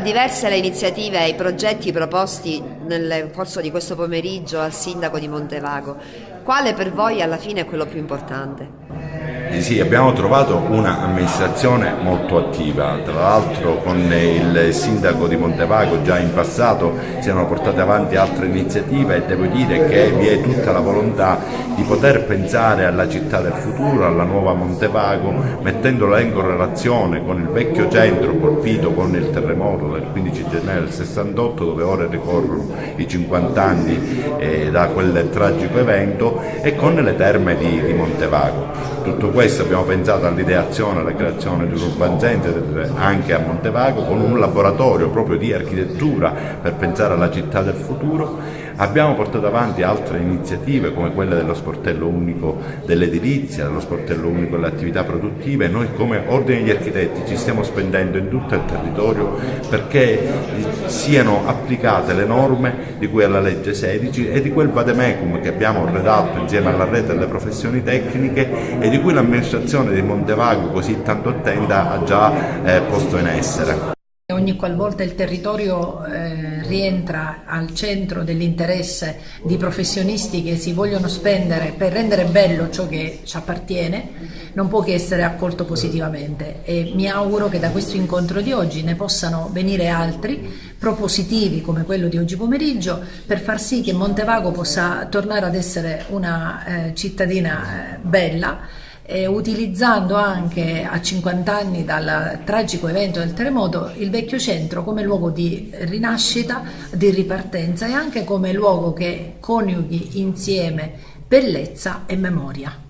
diverse le iniziative e i progetti proposti nel corso di questo pomeriggio al sindaco di Montevago. Quale per voi alla fine è quello più importante? Sì, abbiamo trovato un'amministrazione molto attiva, tra l'altro con il sindaco di Montevago già in passato si erano portate avanti altre iniziative e devo dire che vi è tutta la volontà di poter pensare alla città del futuro, alla nuova Montevago, mettendola in correlazione con il vecchio centro colpito con il terremoto del 15 gennaio del 68, dove ora ricorrono i 50 anni da quel tragico evento, e con le terme di Montevago. Tutto questo abbiamo pensato all'ideazione, alla creazione di un urban center anche a Montevago, con un laboratorio proprio di architettura per pensare alla città del futuro. Abbiamo portato avanti altre iniziative come quelle dello sportello unico dell'edilizia, dello sportello unico delle attività produttive. Noi come Ordine degli Architetti ci stiamo spendendo in tutto il territorio perché siano applicate le norme di cui alla legge 16 e di quel vademecum che abbiamo redatto insieme alla rete delle professioni tecniche e di cui l'amministrazione di Montevago così tanto attenta ha già posto in essere. Ogni qualvolta il territorio rientra al centro dell'interesse di professionisti che si vogliono spendere per rendere bello ciò che ci appartiene, non può che essere accolto positivamente, e mi auguro che da questo incontro di oggi ne possano venire altri propositivi come quello di oggi pomeriggio, per far sì che Montevago possa tornare ad essere una cittadina bella, utilizzando anche a 50 anni dal tragico evento del terremoto il vecchio centro come luogo di rinascita, di ripartenza, e anche come luogo che coniughi insieme bellezza e memoria.